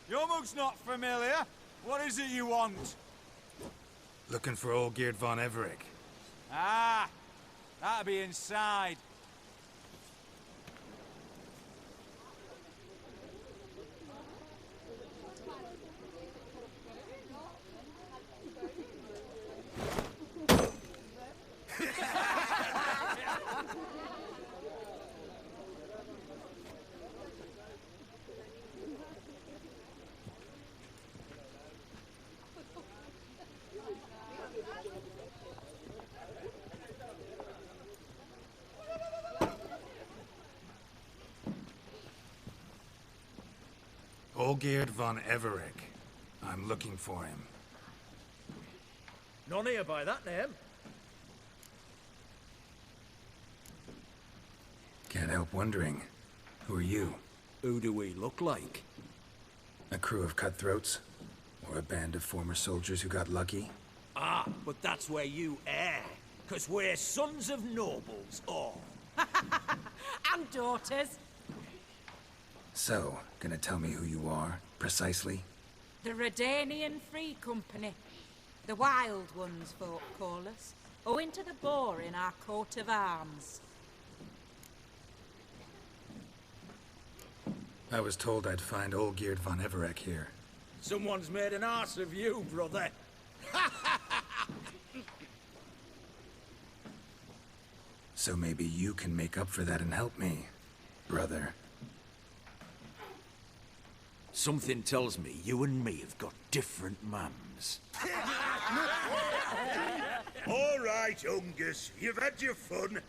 Your mug's not familiar. What is it you want? Looking for old Geert von Everec. Ah, that'll be inside. Olgierd von Everec. I'm looking for him. None here by that name. Can't help wondering. Who are you? Who do we look like? A crew of cutthroats? Or a band of former soldiers who got lucky? Ah, but that's where you err. 'Cause we're sons of nobles, all. And daughters. So, gonna tell me who you are, precisely? The Redanian Free Company. The Wild Ones, folk call us. Owing to the boar in our coat of arms. I was told I'd find Olgierd von Everec here. Someone's made an arse of you, brother. So maybe you can make up for that and help me, brother. Something tells me you and me have got different mums. All right, Ungus, you've had your fun.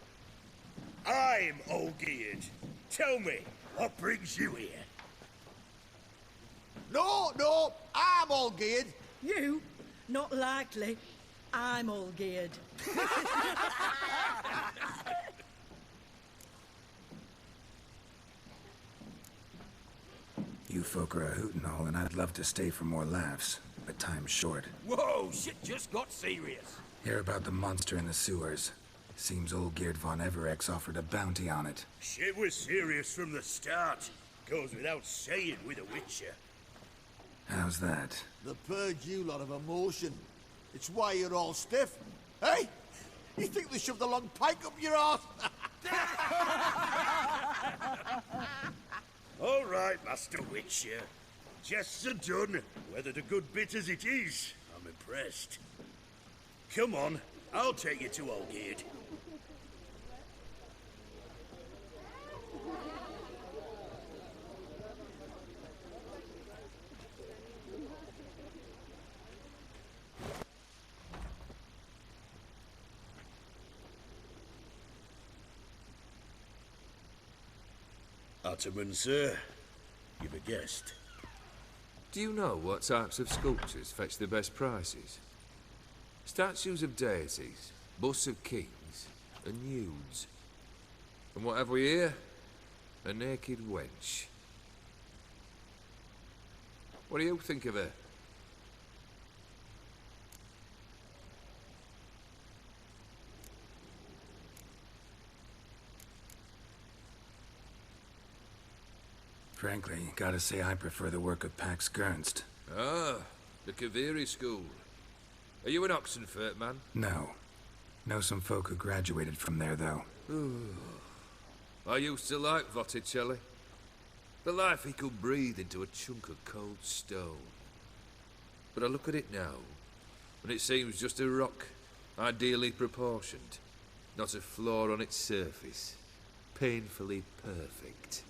I'm Olgierd. Tell me, what brings you here? No, I'm all geared. You? Not likely. I'm all geared. You folk are a hoot and all, and I'd love to stay for more laughs, but time's short. Whoa, shit just got serious. Hear about the monster in the sewers. Seems Olgierd von Everec's offered a bounty on it. Shit was serious from the start. Goes without saying with a Witcher. How's that? The purge you lot of emotion. It's why you're all stiff. Hey? You think they shoved a long pike up your arse? All right, Master Witcher. Jests are done. Whether the good bit as it is, I'm impressed. Come on, I'll take you to Olgierd. Ataman, sir. You've a guest. Do you know what types of sculptures fetch the best prices? Statues of deities, busts of kings, and nudes. And what have we here? A naked wench. What do you think of her? Frankly, gotta say I prefer the work of Pax Gernst. Ah, the Kaviri school. Are you an Oxenfurt man? No. Know some folk who graduated from there, though. I used to like Botticelli. The life he could breathe into a chunk of cold stone. But I look at it now, and it seems just a rock, ideally proportioned. Not a flaw on its surface. Painfully perfect.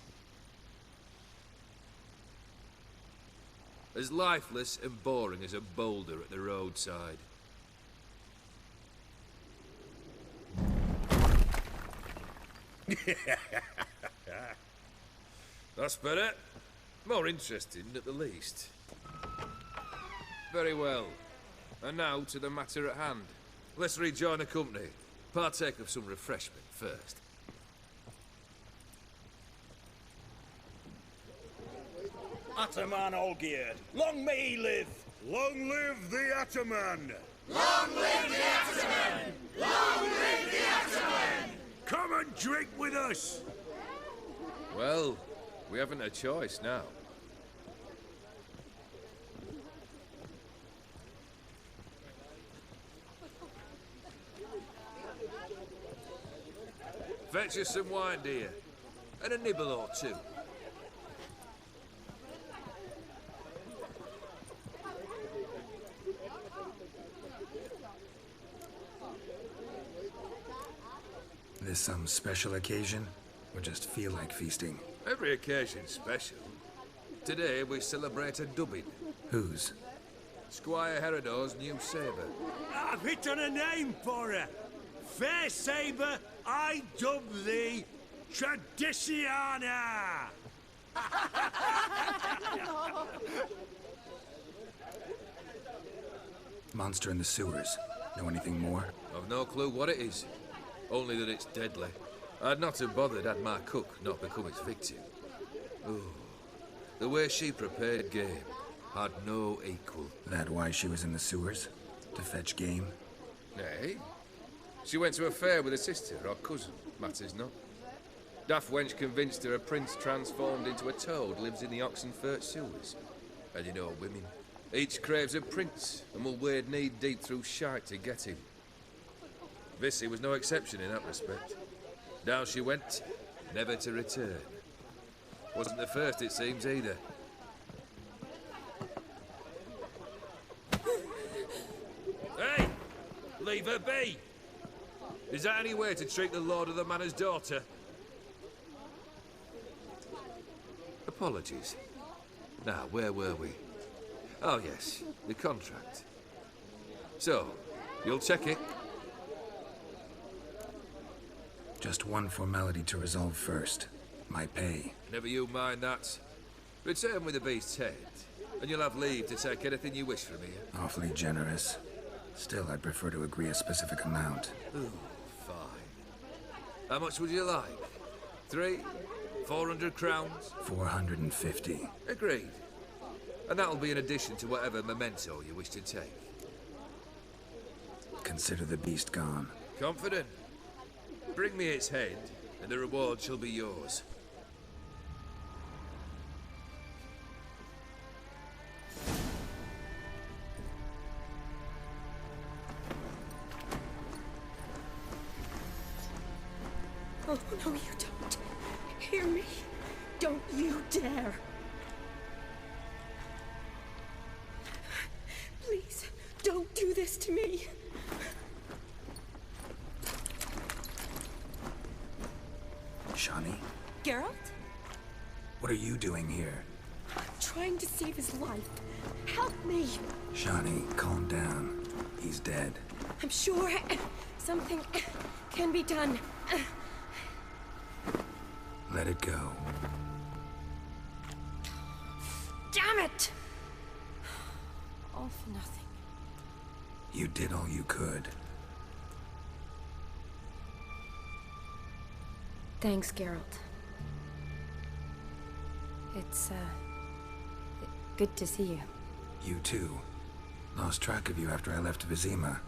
As lifeless and boring as a boulder at the roadside. That's better. More interesting, at the least. Very well. And now to the matter at hand. Let's rejoin the company. Partake of some refreshment first. Ataman Olgierd, long may he live! Long live the Ataman! Long live the Ataman! Long live the Ataman! Come and drink with us! Well, we haven't a choice now. Fetch us some wine, dear. And a nibble or two. This some special occasion? Or just feel like feasting? Every occasion's special. Today we celebrate a dubbing. Whose? Squire Herodor's new sabre. I've hit on a name for her. Fair sabre, I dub thee Traditiana. Monster in the sewers. Know anything more? I've no clue what it is. Only that it's deadly. I'd not have bothered had my cook not become its victim. Oh, the way she prepared game had no equal. That why she was in the sewers? To fetch game? Nay. She went to a fair with a sister or cousin, matters not. Daft wench convinced her a prince transformed into a toad lives in the Oxenfurt sewers. And you know women. Each craves a prince and will wade knee-deep through shite to get him. Vissy was no exception in that respect. Down she went, never to return. Wasn't the first, it seems, either. Hey! Leave her be! Is that any way to treat the lord of the manor's daughter? Apologies. Now, where were we? Oh, yes, the contract. So, you'll check it? Just one formality to resolve first. My pay. Never you mind that. Return with the beast's head, and you'll have leave to take anything you wish from here. Awfully generous. Still, I'd prefer to agree a specific amount. Ooh, fine. How much would you like? 3? 400 crowns? 450. Agreed. And that'll be in addition to whatever memento you wish to take. Consider the beast gone. Confident? Bring me its head, and the reward shall be yours. Oh, no, you don't. Hear me? Don't you dare. Please, don't do this to me. Shani? Geralt? What are you doing here? I'm trying to save his life. Help me. Shani, calm down. He's dead. I'm sure something can be done. Let it go. Damn it! All for nothing. You did all you could. Thanks, Geralt. It's, good to see you. You too. Lost track of you after I left Vizima.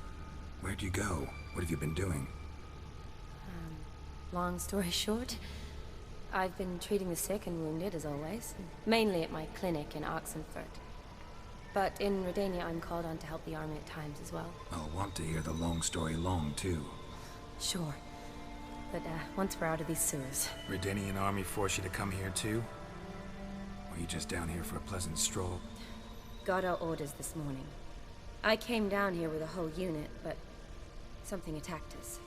Where'd you go? What have you been doing? Long story short, I've been treating the sick and wounded, as always. Mainly at my clinic in Oxenfurt. But in Redania, I'm called on to help the army at times as well. I'll want to hear the long story long, too. Sure. But, once we're out of these sewers. Redanian army force you to come here, too? Or are you just down here for a pleasant stroll? Got our orders this morning. I came down here with a whole unit, but something attacked us.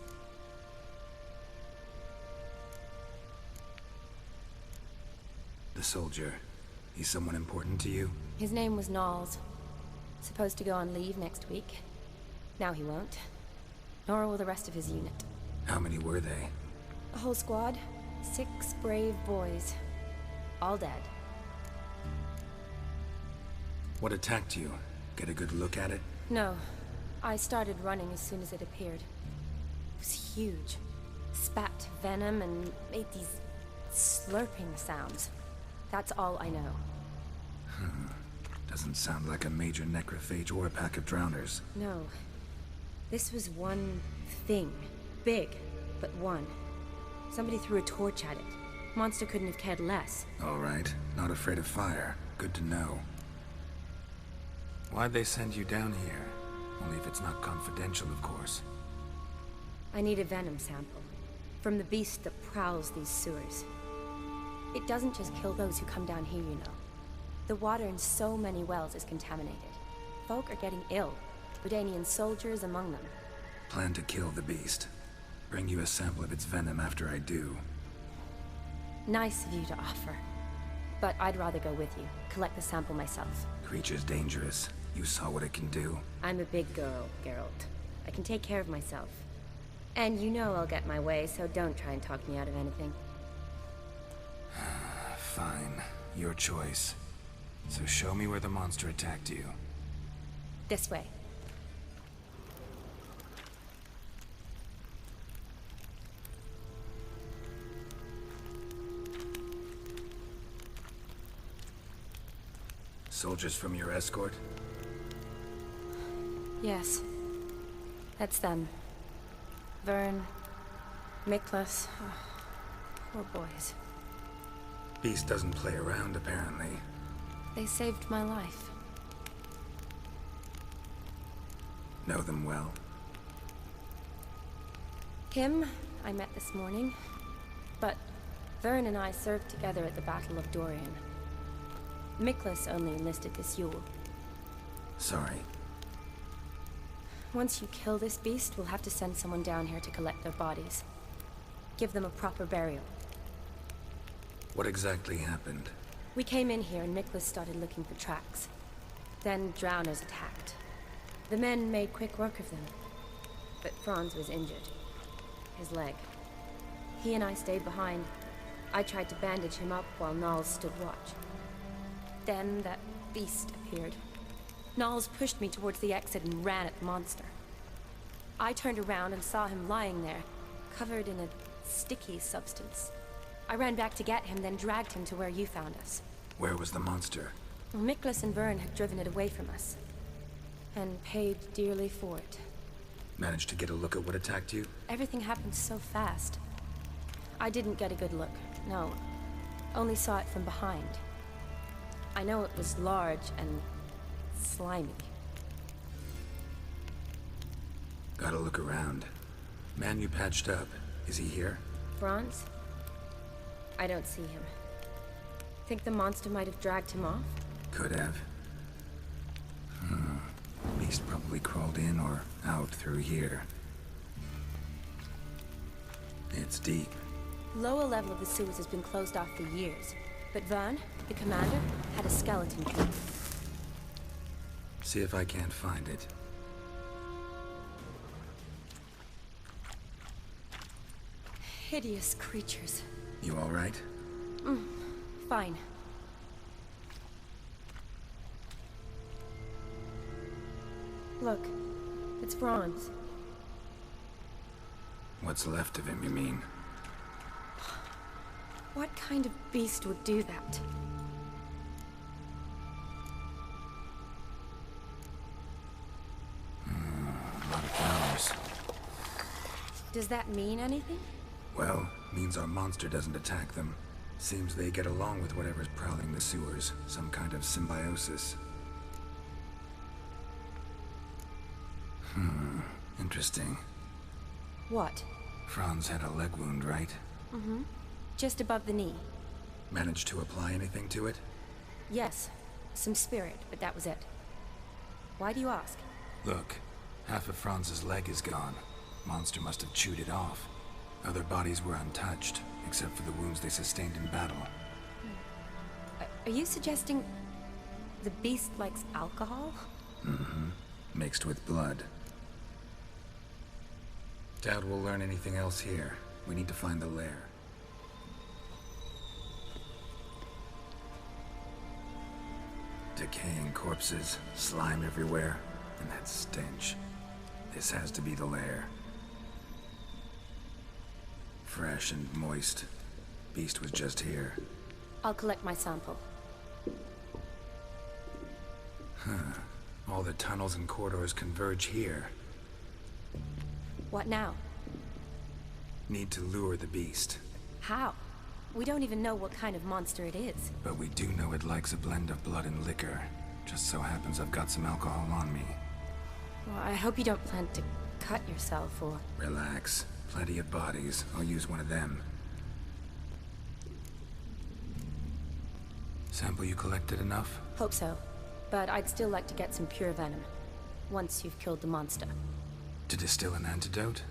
The soldier. He's someone important to you? His name was Knowles. Supposed to go on leave next week. Now he won't. Nor will the rest of his unit. How many were they? A whole squad. 6 brave boys. All dead. What attacked you? Get a good look at it? No. I started running as soon as it appeared. It was huge. Spat venom and made these slurping sounds. That's all I know. Doesn't sound like a major necrophage or a pack of drowners. No. This was one thing. Big, but one. Somebody threw a torch at it. Monster couldn't have cared less. All right. Not afraid of fire. Good to know. Why'd they send you down here? Only if it's not confidential, of course. I need a venom sample. From the beast that prowls these sewers. It doesn't just kill those who come down here, you know. The water in so many wells is contaminated. Folk are getting ill, Redanian soldiers among them. Plan to kill the beast. Bring you a sample of its venom after I do. Nice of you to offer. But I'd rather go with you, collect the sample myself. Creature's dangerous. You saw what it can do. I'm a big girl, Geralt. I can take care of myself. And you know I'll get my way, so don't try and talk me out of anything. Fine. Your choice. So show me where the monster attacked you. This way. Soldiers from your escort? Yes. That's them. Vern, Miklas. Oh, poor boys. Beast doesn't play around, apparently. They saved my life. Know them well? Him, I met this morning. But Vern and I served together at the Battle of Dorian. Miklas only enlisted this Yule. Sorry. Once you kill this beast, we'll have to send someone down here to collect their bodies. Give them a proper burial. What exactly happened? We came in here and Miklas started looking for tracks. Then drowners attacked. The men made quick work of them. But Franz was injured. His leg. He and I stayed behind. I tried to bandage him up while Nals stood watch. Then that beast appeared. Nals pushed me towards the exit and ran at the monster. I turned around and saw him lying there, covered in a sticky substance. I ran back to get him, then dragged him to where you found us. Where was the monster? Miklas and Vern had driven it away from us. And paid dearly for it. Managed to get a look at what attacked you? Everything happened so fast. I didn't get a good look, no. Only saw it from behind. I know it was large and slimy. Gotta look around. Man you patched up, is he here? Franz? I don't see him. Think the monster might have dragged him off? Could have. Beast probably crawled in or out through here. It's deep. Lower level of the sewers has been closed off for years. But Vern, the commander, had a skeleton key. See if I can't find it. Hideous creatures. You all right? Fine. Look, it's Franz. What's left of him, you mean? What kind of beast would do that? A lot of flowers. Does that mean anything? Well, means our monster doesn't attack them. Seems they get along with whatever's prowling the sewers. Some kind of symbiosis. Interesting. What? Franz had a leg wound, right? Just above the knee. Managed to apply anything to it? Yes, some spirit, but that was it. Why do you ask? Look, half of Franz's leg is gone. Monster must have chewed it off. Other bodies were untouched, except for the wounds they sustained in battle. Are you suggesting the beast likes alcohol? Mixed with blood. Doubt we'll learn anything else here. We need to find the lair. Decaying corpses, slime everywhere, and that stench. This has to be the lair. Fresh and moist. Beast was just here. I'll collect my sample. All the tunnels and corridors converge here. What now? Need to lure the beast. How? We don't even know what kind of monster it is. But we do know it likes a blend of blood and liquor. Just so happens I've got some alcohol on me. Well, I hope you don't plan to cut yourself or... Relax. Plenty of bodies. I'll use one of them. Sample you collected enough? Hope so. But I'd still like to get some pure venom. Once you've killed the monster. To distill an antidote?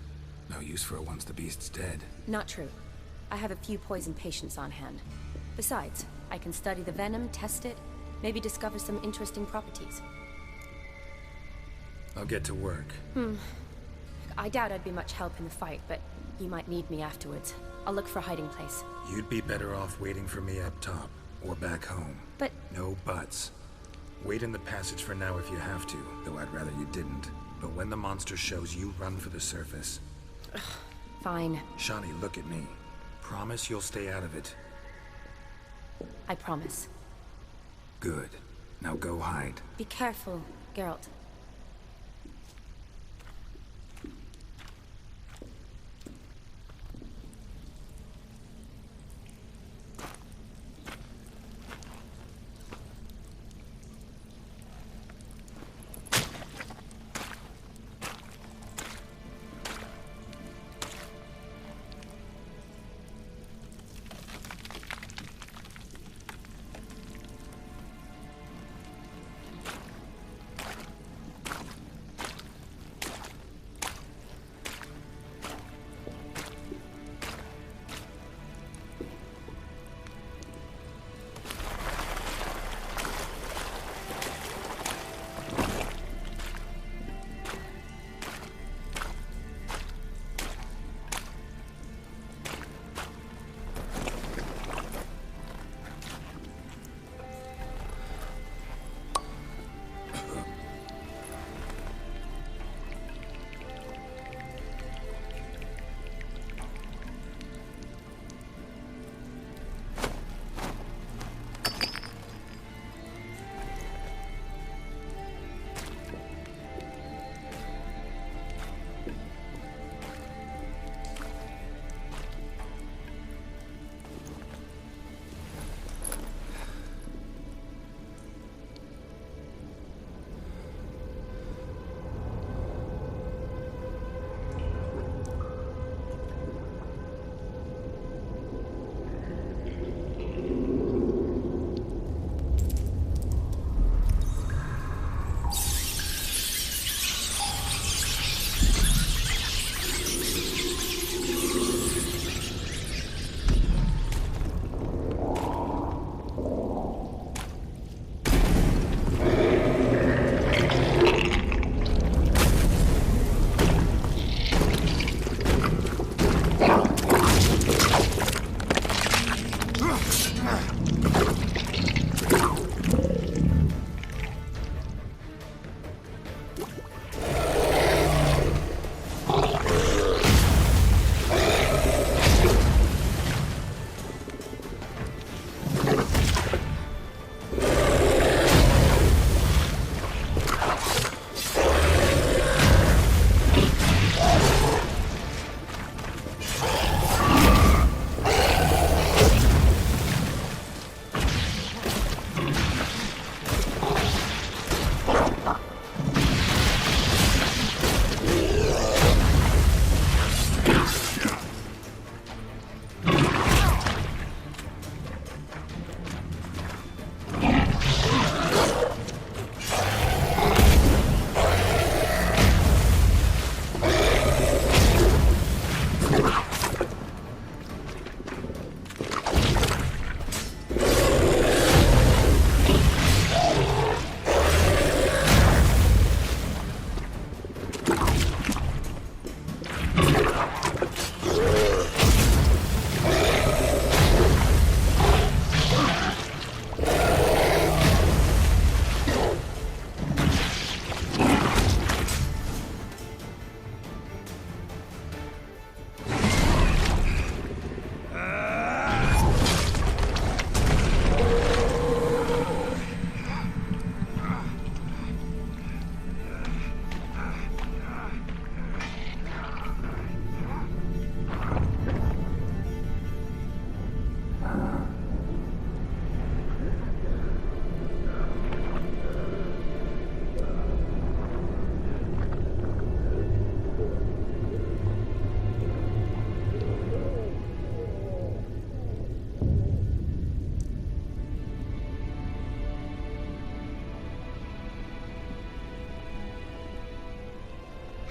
No use for it once the beast's dead. Not true. I have a few poison patients on hand. Besides, I can study the venom, test it, maybe discover some interesting properties. I'll get to work. I doubt I'd be much help in the fight, but you might need me afterwards. I'll look for a hiding place. You'd be better off waiting for me up top, or back home. But... No buts. Wait in the passage for now if you have to, though I'd rather you didn't. But when the monster shows, you run for the surface. Fine. Shani, look at me. Promise you'll stay out of it. I promise. Good. Now go hide. Be careful, Geralt.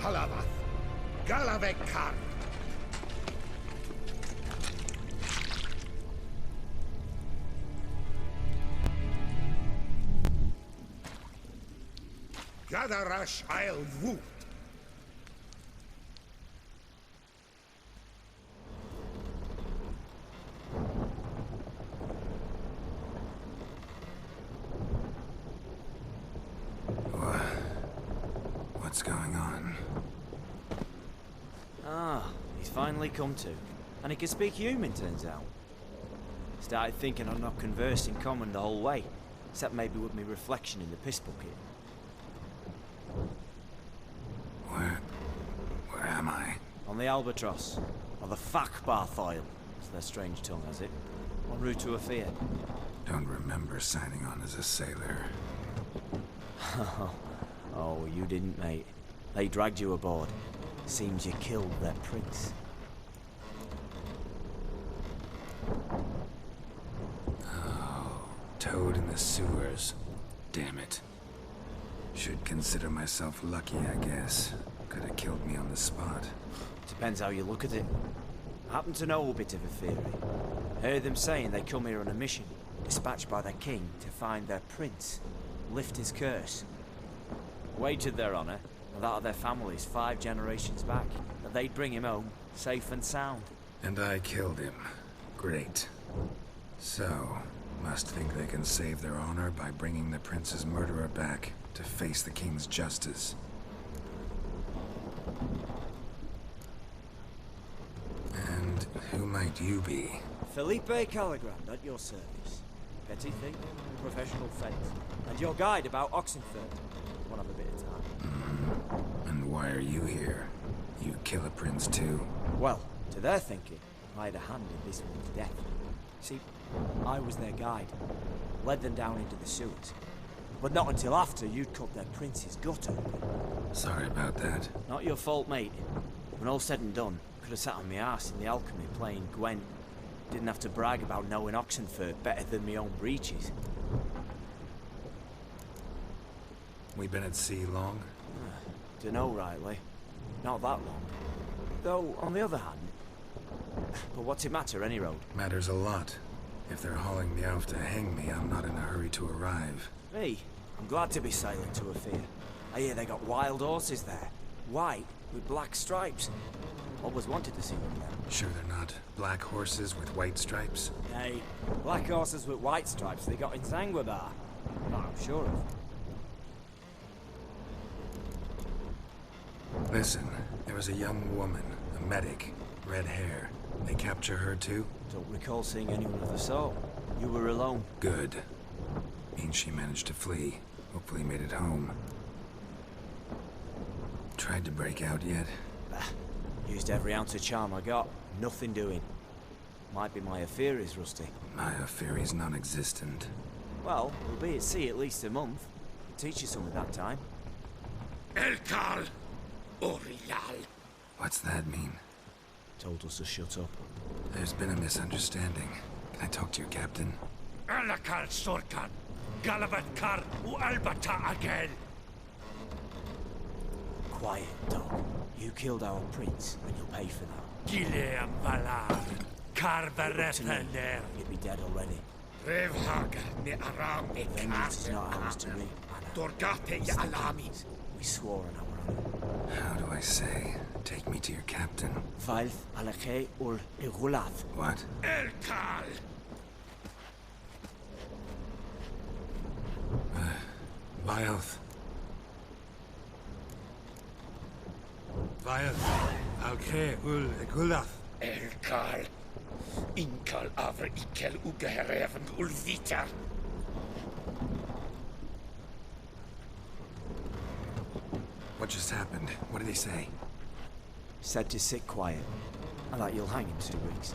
Halavath, Galavekar. Gadarash I'll woo. What's going on? Ah, he's finally come to. And he can speak human, turns out. Started thinking I'd not conversed in common the whole way, except maybe with me reflection in the piss bucket. Where am I? On the Albatross, or the Fakbarthoil, as their strange tongue has it. En route to Afia. Don't remember signing on as a sailor. Oh, you didn't, mate. They dragged you aboard. Seems you killed their prince. Oh, toad in the sewers. Damn it. Should consider myself lucky, I guess. Could have killed me on the spot. Depends how you look at it. I happen to know a bit of a theory. Heard them saying they come here on a mission, dispatched by their king to find their prince, lift his curse. Wagered their honor, and that of their families 5 generations back, that they'd bring him home, safe and sound. And I killed him. Great. So, must think they can save their honor by bringing the prince's murderer back to face the king's justice. And who might you be? Felipe Caligrand, at your service. Petty thief, professional fence, and your guide about Oxenford. Won't have a bit of time. And why are you here? You kill a prince too? Well, to their thinking, I had a hand in this one's death. See, I was their guide. Led them down into the sewers. But not until after you'd cut their prince's gut open. Sorry about that. Not your fault, mate. When all said and done, could have sat on my arse in the alchemy playing Gwent. Didn't have to brag about knowing Oxenford better than my own breeches. We been at sea long? Dunno rightly. Not that long. Though, on the other hand... But what's it matter, any road? Matters a lot. If they're hauling me off to hang me, I'm not in a hurry to arrive. Me? I'm glad to be sailing to Afia. I hear they got wild horses there. White, with black stripes. Always wanted to see one of them. Sure they're not black horses with white stripes? Hey, black horses with white stripes they got in Sanguibar. That I'm sure of. Listen, there was a young woman, a medic, red hair. They capture her too? Don't recall seeing anyone of the sort. You were alone. Good. Means she managed to flee. Hopefully made it home. Tried to break out yet? Used every ounce of charm I got. Nothing doing. Might be my affair is rusty. My affair is non-existent. Well, we'll be at sea at least a month. Could teach you some of that time. Elkal Orilal. What's that mean? Told us to shut up. There's been a misunderstanding. Can I talk to your captain? Alakal Sorkan. Galabatkar u Albata again. Quiet, dog. You killed our prince, and you'll pay for that. Gileam Valar. Carverepener. You'd be dead already. Revhaga ne aram ne Vengeance is not ours to reap, Anna. Dorgate ya alamis. We swore on our honor. How do I say? Take me to your captain. Vailth alakhe ul igulath. What? Elkal. Vailth. Vailth. Alke ul igulath. Elkal. Inkal avre ikel ugehereven ulvita. What just happened? What did he say? Said to sit quiet, and that you'll hang in 2 weeks.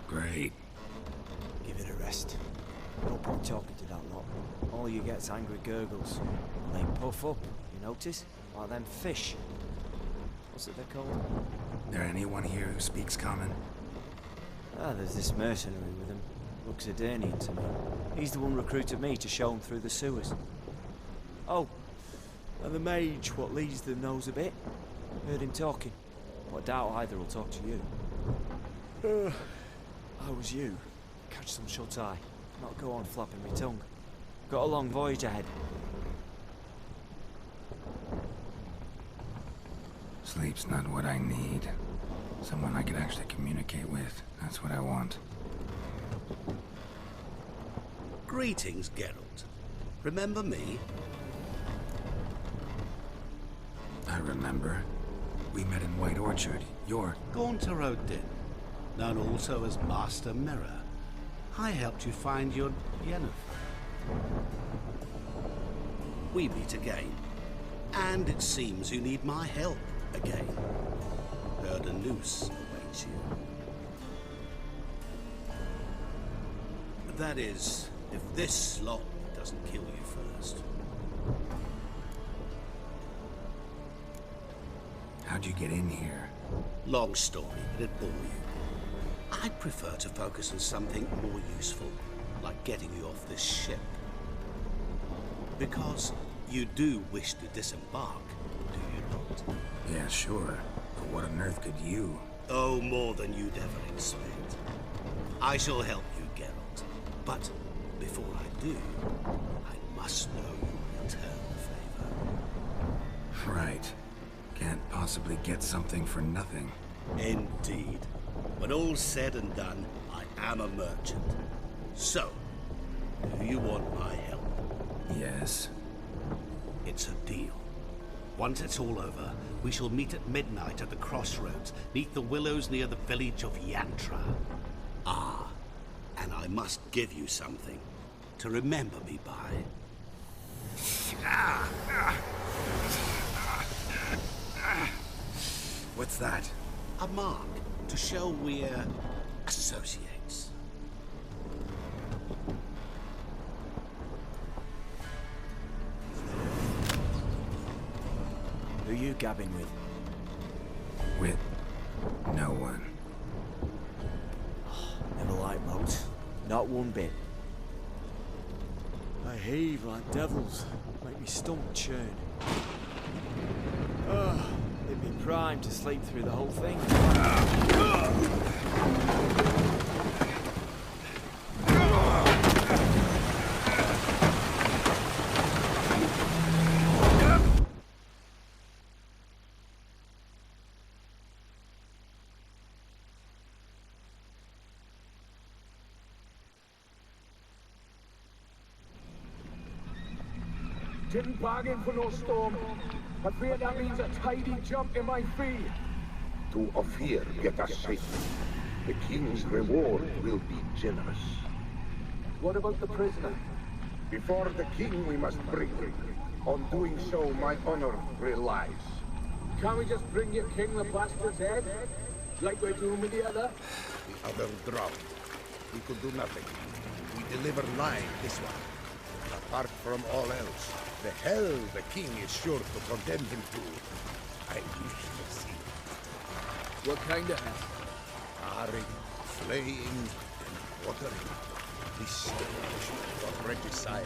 Great. Give it a rest. No point talking to that lot. All you get's angry gurgles. And they puff up, you notice? Like them fish. What's it they're called? There anyone here who speaks common? Ah, there's this mercenary with him. Looks Adenian to me. He's the one recruited me to show him through the sewers. Oh, and the mage what leads them knows a bit. Heard him talking, but I doubt either will talk to you. I was you. Catch some shut-eye, not go on flapping my tongue. Got a long voyage ahead. Sleep's not what I need. Someone I could actually communicate with. That's what I want. Greetings, Geralt. Remember me? I remember. We met in White Orchard. You're... Gaunter Odin, known also as Master Mirror. I helped you find your Yennefer. We meet again. And it seems you need my help again. Heard a noose awaits you. That is, if this slot doesn't kill you first. How'd you get in here? Long story, but it bore you. I'd prefer to focus on something more useful, like getting you off this ship. Because you do wish to disembark, do you not? Yeah, sure. But what on earth could you? Oh, more than you'd ever expect. I shall help you, Geralt. But before I do, I must know you return the favor. Right. Can't possibly get something for nothing. Indeed. When all's said and done, I am a merchant. So, do you want my help? Yes. It's a deal. Once it's all over, we shall meet at midnight at the crossroads, neath the willows near the village of Yantra. Ah, and I must give you something to remember me by. What's that? A mark to show we're associates. Who you gabbing with? With no one. Never liked moats. Not one bit. I heave like devils. Make me stomach churn. They'd be primed to sleep through the whole thing. Didn't bargain for no storm. I fear that means a tidy jump in my fee. To Ophir get us safely. The king's reward will be generous. What about the prisoner? Before the king we must bring him. On doing so, my honor relies. Can't we just bring your king the bastard's head? Like we're doing with the other? The other drowned. We could do nothing. We deliver live this one. Apart from all else, the hell the king is sure to condemn him to, I wish to see. What kind of hell? Harring, flaying, and watering. This punishment for regicide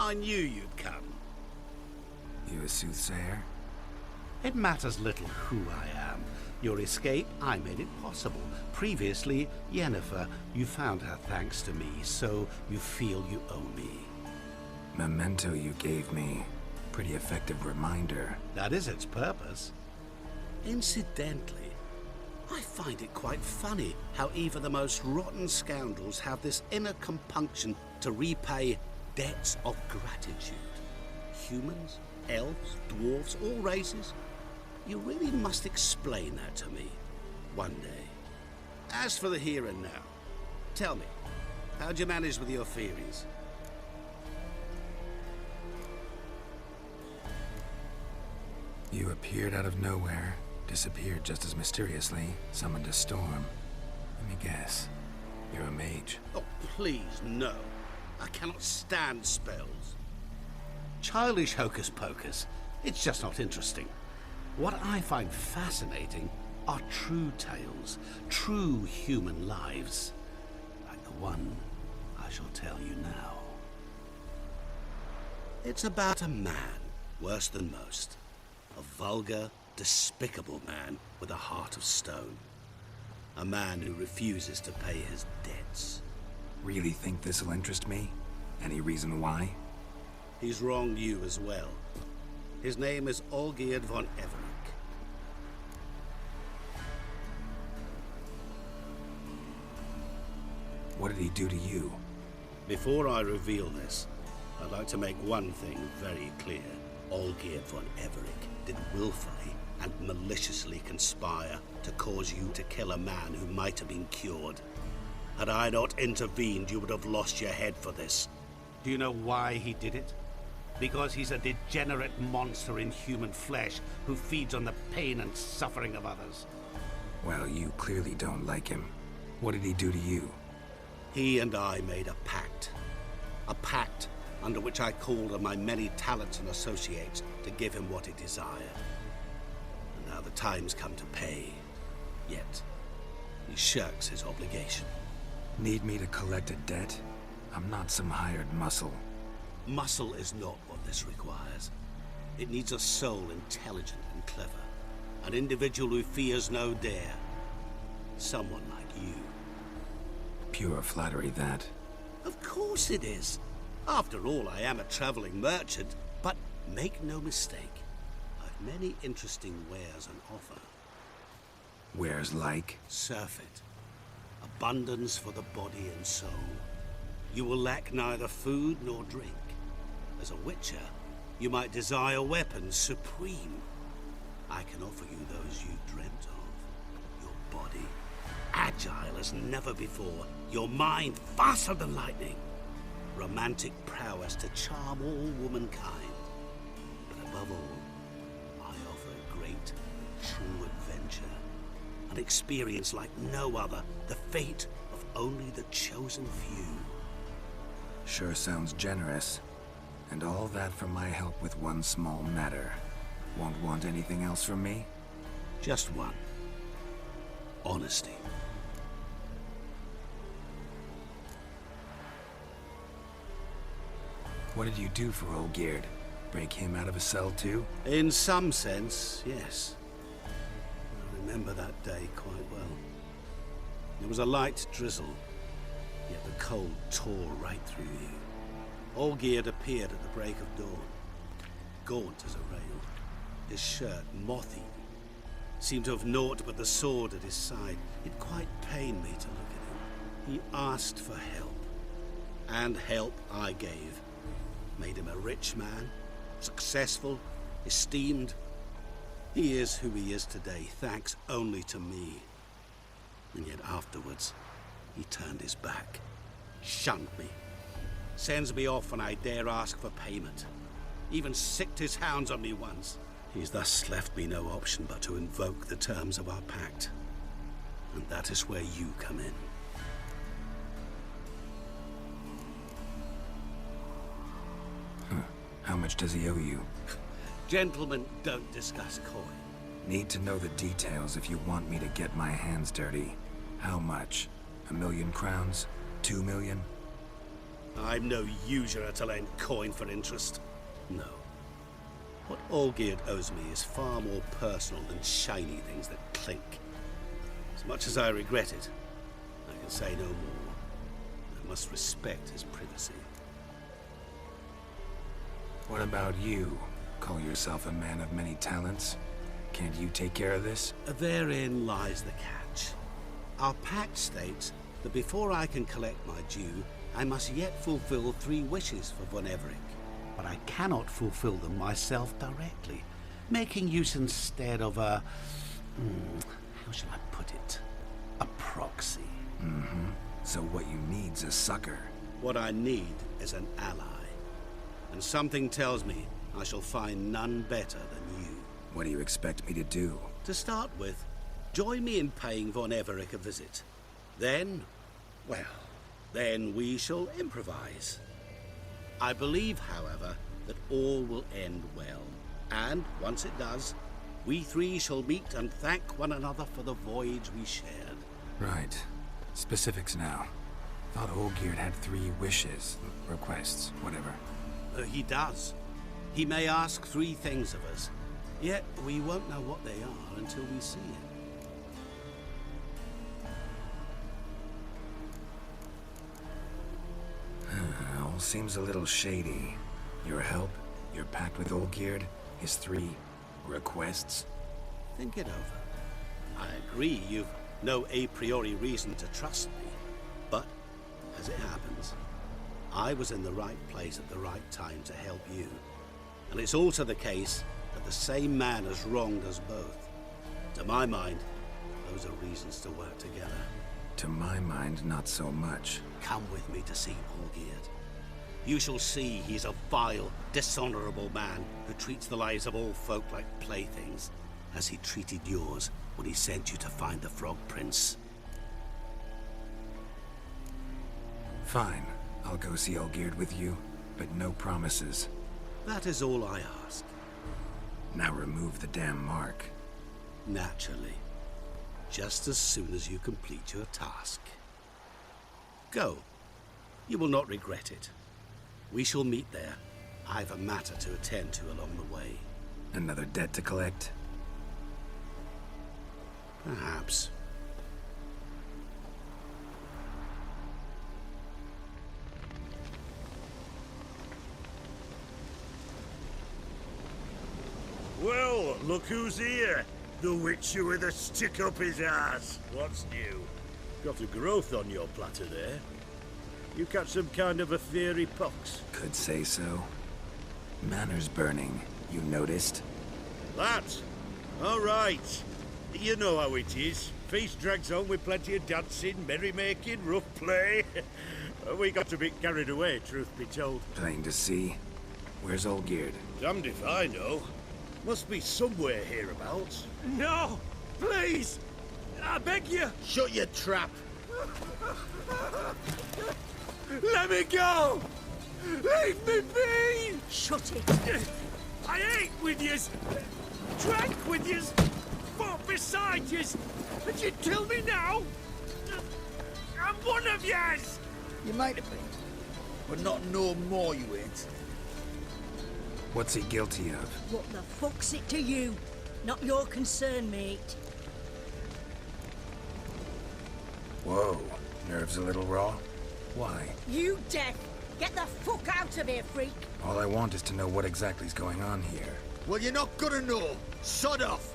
I knew you'd come. You a soothsayer? It matters little who I am. Your escape, I made it possible. Previously, Yennefer, you found her thanks to me, so you feel you owe me. Memento you gave me. Pretty effective reminder. That is its purpose. Incidentally, I find it quite funny how even the most rotten scoundrels have this inner compunction to repay debts of gratitude. Humans, elves, dwarves, all races. You really must explain that to me one day. As for the here and now, tell me, how'd you manage with your theories? You appeared out of nowhere, disappeared just as mysteriously, summoned a storm. Let me guess. You're a mage. Oh, please, no. I cannot stand spells. Childish hocus pocus. It's just not interesting. What I find fascinating are true tales, true human lives, like the one I shall tell you now. It's about a man, worse than most. A vulgar, despicable man with a heart of stone. A man who refuses to pay his debts. Really think this'll interest me? Any reason why? He's wronged you as well. His name is Olgierd von Everick. What did he do to you? Before I reveal this, I'd like to make one thing very clear. Olgierd von Everick did willfully and maliciously conspire to cause you to kill a man who might have been cured. Had I not intervened, you would have lost your head for this. Do you know why he did it? Because he's a degenerate monster in human flesh who feeds on the pain and suffering of others. Well, you clearly don't like him. What did he do to you? He and I made a pact. A pact under which I called on my many talents and associates to give him what he desired. And now the time's come to pay. Yet, he shirks his obligation. Need me to collect a debt? I'm not some hired muscle. Muscle is not what this requires. It needs a soul intelligent and clever. An individual who fears no dare. Someone like you. Pure flattery, that. Of course it is. After all, I am a traveling merchant. But make no mistake, I've many interesting wares on offer. Wares like? Surfeit. Abundance for the body and soul. You will lack neither food nor drink. As a witcher, you might desire weapons supreme. I can offer you those you dreamt of. Your body, agile as never before. Your mind, faster than lightning. Romantic prowess to charm all womankind. But above all, I offer a great, true adventure. An experience like no other. The fate of only the chosen few. Sure sounds generous. And all that for my help with one small matter. Won't want anything else from me? Just one. Honesty. What did you do for Olgierd? Break him out of a cell too? In some sense, yes. I remember that day quite well. It was a light drizzle, yet the cold tore right through you. Olgierd appeared at the break of dawn, gaunt as a rail, his shirt moth-eaten. Seemed to have naught but the sword at his side. It quite pained me to look at him. He asked for help, and help I gave. Made him a rich man, successful, esteemed. He is who he is today, thanks only to me. And yet afterwards, he turned his back, shunned me, sends me off when I dare ask for payment. Even sicked his hounds on me once. He's thus left me no option but to invoke the terms of our pact. And that is where you come in. How much does he owe you? Gentlemen don't discuss coin. Need to know the details if you want me to get my hands dirty. How much? 1,000,000 crowns? 2 million? I'm no usurer to lend coin for interest. No. What Olgierd owes me is far more personal than shiny things that clink. As much as I regret it, I can say no more. I must respect his privacy. What about you? Call yourself a man of many talents? Can't you take care of this? Therein lies the catch. Our pact states that before I can collect my due, I must yet fulfill 3 wishes for Von Everec. But I cannot fulfill them myself directly, making use instead of a... how shall I put it? A proxy. Mm-hmm. So what you need's a sucker. What I need is an ally. And something tells me I shall find none better than you. What do you expect me to do? To start with, join me in paying Von Everec a visit. Then, well, then we shall improvise. I believe, however, that all will end well. And once it does, we 3 shall meet and thank one another for the voyage we shared. Right. Specifics now. Thought Olgierd had 3 wishes, requests, whatever. He does. He may ask 3 things of us, yet we won't know what they are until we see him. All seems a little shady. Your help, your pact with Olgierd, his 3 requests. Think it over. I agree you've no a priori reason to trust me, but as it happens, I was in the right place at the right time to help you. And it's also the case that the same man has wronged us both. To my mind, those are reasons to work together. To my mind, not so much. Come with me to see Olgierd. You shall see he's a vile, dishonorable man who treats the lives of all folk like playthings, as he treated yours when he sent you to find the Frog Prince. Fine. I'll go see Olgierd with you, but no promises. That is all I ask. Now remove the damn mark. Naturally. Just as soon as you complete your task. Go. You will not regret it. We shall meet there. I've a matter to attend to along the way. Another debt to collect? Perhaps. Well, look who's here. The witcher with a stick up his ass. What's new? Got a growth on your platter there. You catch some kind of a fiery pox? Could say so. Manners burning, you noticed? That? All right. You know how it is. Feast drags on with plenty of dancing, merrymaking, rough play. We got a bit carried away, truth be told. Plain to see. Where's Olgierd? Damned if I know. Must be somewhere hereabouts. No! Please! I beg you! Shut your trap! Let me go! Leave me be! Shut it! I ate with yous, drank with yous, fought beside yous, and you kill me now? I'm one of yous! You might have been, but not no more you ain't. What's he guilty of? What the fuck's it to you? Not your concern, mate. Whoa, nerves a little raw? Why? You deaf! Get the fuck out of here, freak! All I want is to know what exactly's going on here. Well, you're not gonna know. Sod off!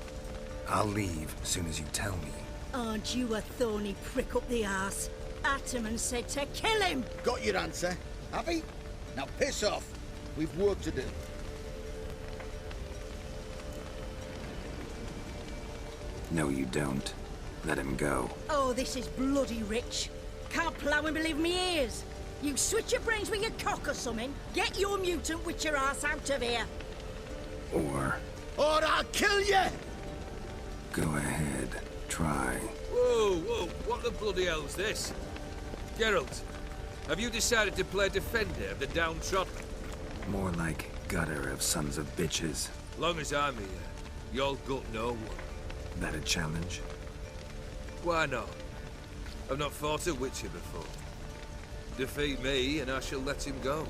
I'll leave as soon as you tell me. Aren't you a thorny prick up the arse? Ataman said to kill him! Got your answer, have he? Now piss off. We've work to do. No, you don't. Let him go. Oh, this is bloody rich. Can't plough and believe me ears. You switch your brains with your cock or something. Get your mutant witcher ass out of here. Or I'll kill you! go ahead. Try. Whoa, what the bloody hell's this? Geralt, have you decided to play defender of the downtrodden? More like gutter of sons of bitches. Long as I'm here, you'll gut no one. That a challenge? Why not? I've not fought a witcher before. Defeat me, and I shall let him go.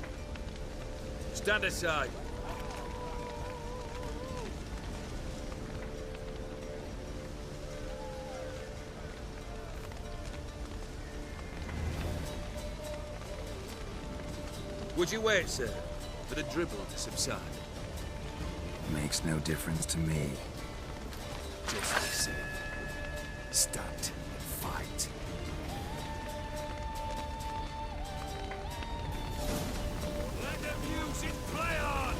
Stand aside. Would you wait, sir, for the dribble to subside? Makes no difference to me. Just listen. Stand and fight. Let the music play on!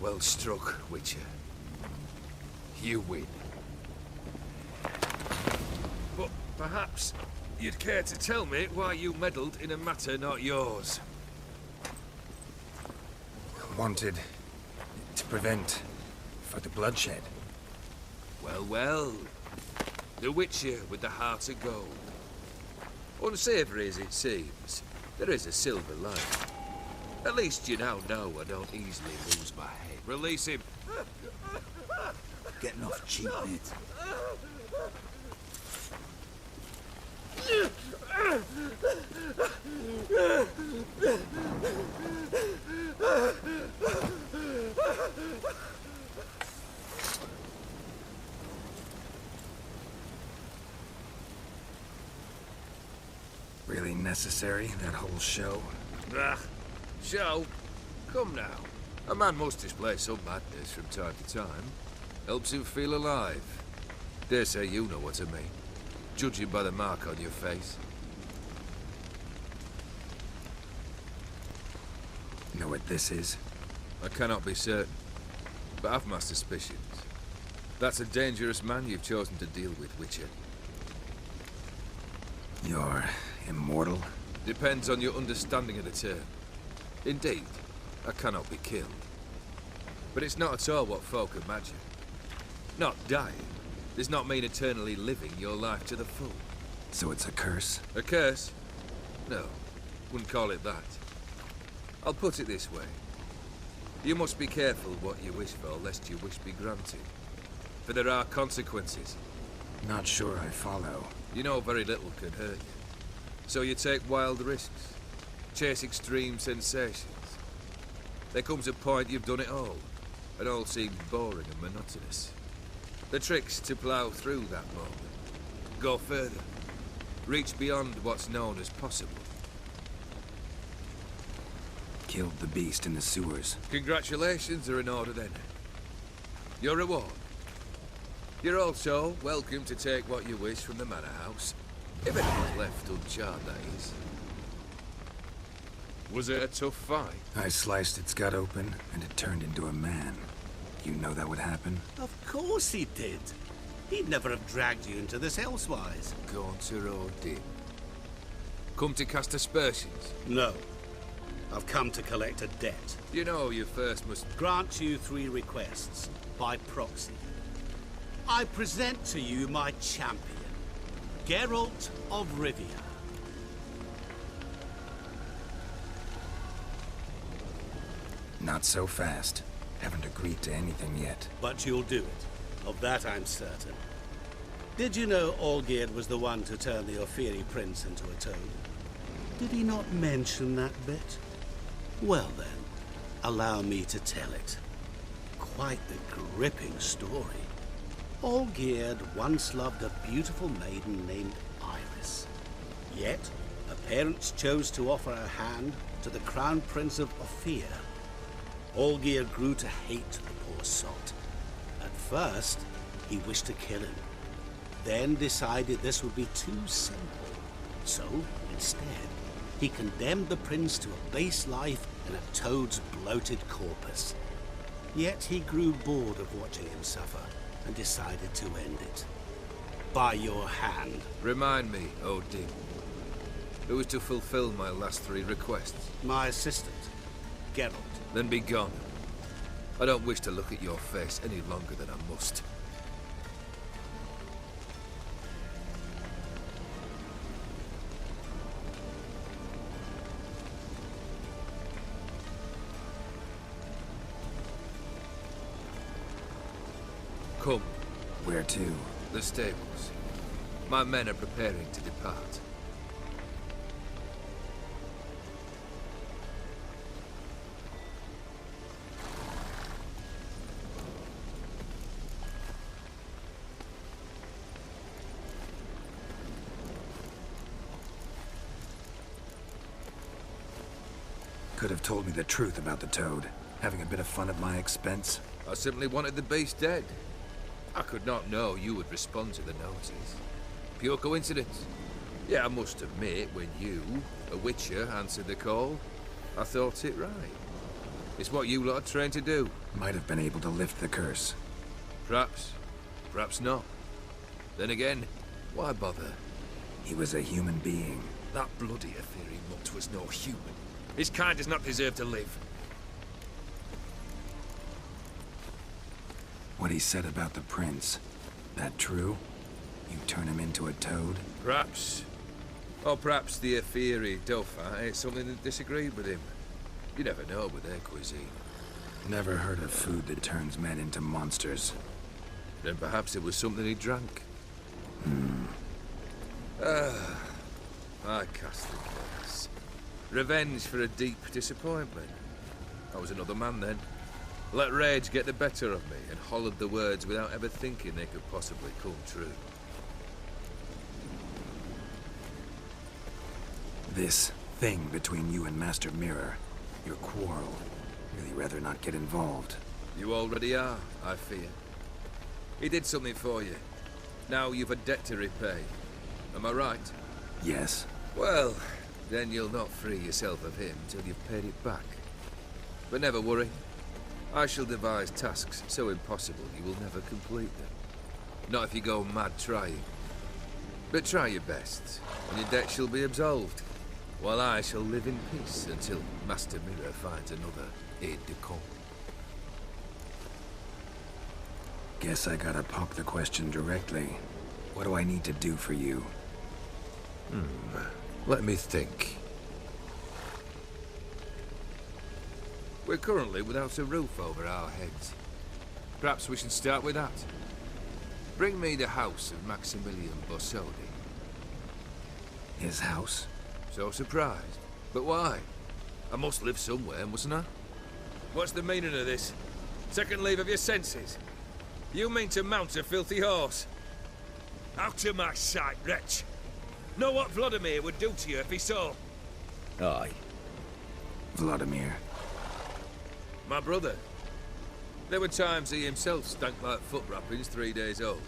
Well struck, Witcher. You win. But perhaps you'd care to tell me why you meddled in a matter not yours. Wanted to prevent further bloodshed. Well, well. The Witcher with the heart of gold. Unsavoury as it seems, there is a silver lining. At least you now know I don't easily lose my head. Release him. Getting off cheap, mate. Really necessary, that whole show? Ah, show? Come now. A man must display some madness from time to time. Helps him feel alive. Dare say you know what I mean. Judging by the mark on your face. Know what this is? I cannot be certain, but I've my suspicions. That's a dangerous man you've chosen to deal with, Witcher. You're immortal? Depends on your understanding of the term. Indeed, I cannot be killed. But it's not at all what folk imagine. Not dying does not mean eternally living your life to the full. So it's a curse? A curse? No, wouldn't call it that. I'll put it this way. You must be careful what you wish for, lest your wish be granted. For there are consequences. Not sure I follow. You know very little can hurt you. So you take wild risks. Chase extreme sensations. There comes a point you've done it all, and all seems boring and monotonous. The trick's to plough through that moment. Go further. Reach beyond what's known as possible. Killed the beast in the sewers. Congratulations are in order then. Your reward. You're also welcome to take what you wish from the manor house. If it was left uncharred, that is. Was it a tough fight? I sliced its gut open, and it turned into a man. You know that would happen? Of course he did. He'd never have dragged you into this elsewise. Gaunter or dim. Come to cast aspersions? No. I've come to collect a debt. You know you first must... Grant you 3 requests, by proxy. I present to you my champion, Geralt of Rivia. Not so fast. Haven't agreed to anything yet. But you'll do it. Of that I'm certain. Did you know Olgierd was the one to turn the Ofiri prince into a toad? Did he not mention that bit? Well then, allow me to tell it. Quite the gripping story. Olgierd once loved a beautiful maiden named Iris. Yet, her parents chose to offer her hand to the Crown Prince of Ophir. Olgierd grew to hate the poor sot. At first, he wished to kill him. Then decided this would be too simple. So, instead, he condemned the prince to a base life in a toad's bloated corpus. Yet he grew bored of watching him suffer and decided to end it. By your hand. Remind me, Odin. Who was to fulfill my last 3 requests? My assistant, Geralt. Then be gone. I don't wish to look at your face any longer than I must. Come. Where to? The stables. My men are preparing to depart. Could have told me the truth about the toad. Having a bit of fun at my expense. I simply wanted the beast dead. I could not know you would respond to the notice. Pure coincidence. Yeah, I must admit, when you, a witcher, answered the call, I thought it right. It's what you lot are trained to do. Might have been able to lift the curse. Perhaps. Perhaps not. Then again, why bother? He was a human being. That bloody Ofiri mutt was no human. His kind does not deserve to live. What he said about the prince, that true? You turn him into a toad? Perhaps. Or perhaps the Ofiri Dauphin ate something that disagreed with him. You never know with their cuisine. Never heard of food that turns men into monsters. Then perhaps it was something he drank. I cast the curse. Revenge for a deep disappointment. I was another man then. Let rage get the better of me and hollered the words without ever thinking they could possibly come true. This thing between you and Master Mirror, your quarrel, really rather not get involved. You already are, I fear. He did something for you. Now you've a debt to repay. Am I right? Yes. Well, then you'll not free yourself of him till you've paid it back. But never worry. I shall devise tasks so impossible you will never complete them. Not if you go mad trying. But try your best, and your debt shall be absolved, while I shall live in peace until Master Mirror finds another aide-de-camp. Guess I gotta pop the question directly. What do I need to do for you? Let me think. We're currently without a roof over our heads. Perhaps we should start with that. Bring me the house of Maximilian Borsodi. His house? So surprised. But why? I must live somewhere, mustn't I? What's the meaning of this? Second leave of your senses? You mean to mount a filthy horse? Out of my sight, wretch! Know what Vladimir would do to you if he saw? Aye. Vladimir. My brother. There were times he himself stank like foot wrappings 3 days old,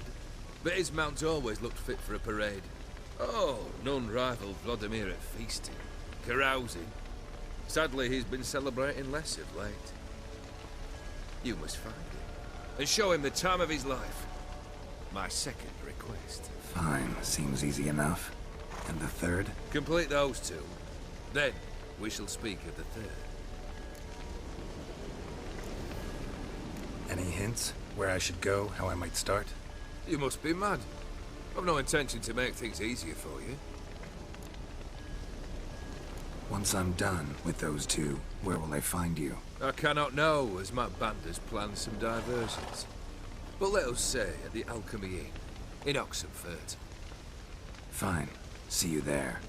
but his mount always looked fit for a parade. Oh, none rivaled Vladimir at feasting, carousing. Sadly, he's been celebrating less of late. You must find him, and show him the time of his life. My second request. Fine, seems easy enough. And the third? Complete those two. Then, we shall speak of the third. Any hints? Where I should go? How I might start? You must be mad. I've no intention to make things easier for you. Once I'm done with those two, where will I find you? I cannot know, as my band has planned some diversions. But let us say at the Alchemy Inn, in Oxenfurt. Fine. See you there.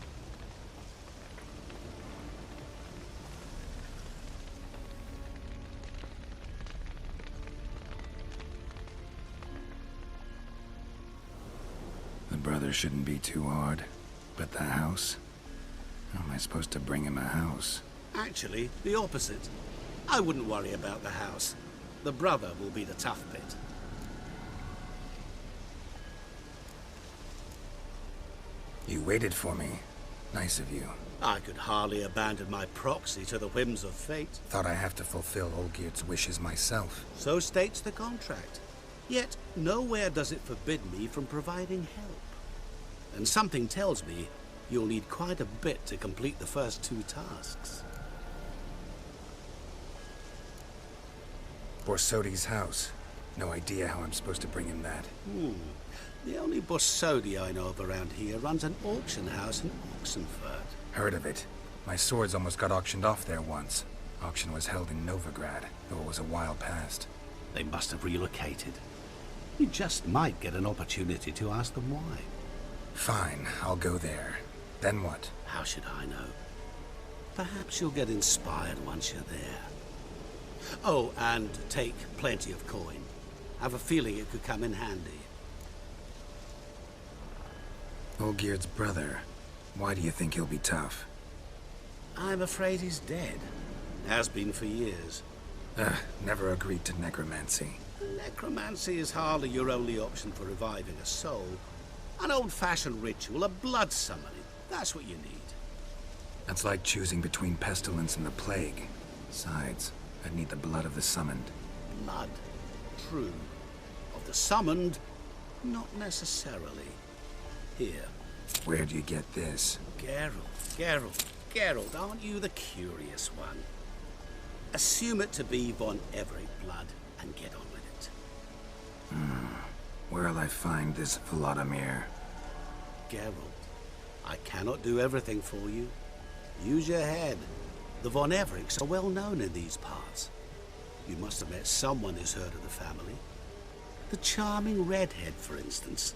The brother shouldn't be too hard. But the house? How am I supposed to bring him a house? Actually, the opposite. I wouldn't worry about the house. The brother will be the tough bit. You waited for me. Nice of you. I could hardly abandon my proxy to the whims of fate. Thought I have to fulfill Olgierd's wishes myself. So states the contract. Yet, nowhere does it forbid me from providing help. And something tells me you'll need quite a bit to complete the first two tasks. Borsodi's house. No idea how I'm supposed to bring him that. The only Borsodi I know of around here runs an auction house in Oxenfurt. Heard of it. My swords almost got auctioned off there once. Auction was held in Novigrad, though it was a while past. They must have relocated. You just might get an opportunity to ask them why. Fine, I'll go there. Then what? How should I know? Perhaps you'll get inspired once you're there. Oh, and take plenty of coin. Have a feeling it could come in handy. Olgierd's brother. Why do you think he'll be tough? I'm afraid he's dead. Has been for years. Never agreed to necromancy. Necromancy is hardly your only option for reviving a soul. An old-fashioned ritual, a blood summoning. That's what you need. That's like choosing between pestilence and the plague. Besides, I'd need the blood of the summoned. Blood. True. Of the summoned, not necessarily. Here. Where'd you get this? Geralt, aren't you the curious one? Assume it to be von Everett blood and get on with it. Where'll I find this Vladimir? Geralt, I cannot do everything for you. Use your head. The von Evericks are well known in these parts. You must have met someone who's heard of the family. The charming redhead, for instance.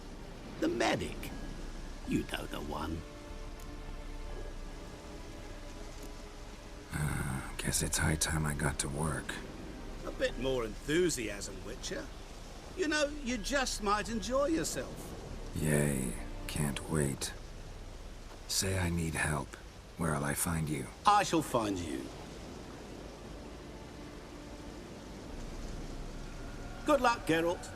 The medic. You know the one. Guess it's high time I got to work. A bit more enthusiasm, Witcher. You know, you just might enjoy yourself. Yay. Can't wait. Say I need help. Where'll I find you? I shall find you. Good luck, Geralt.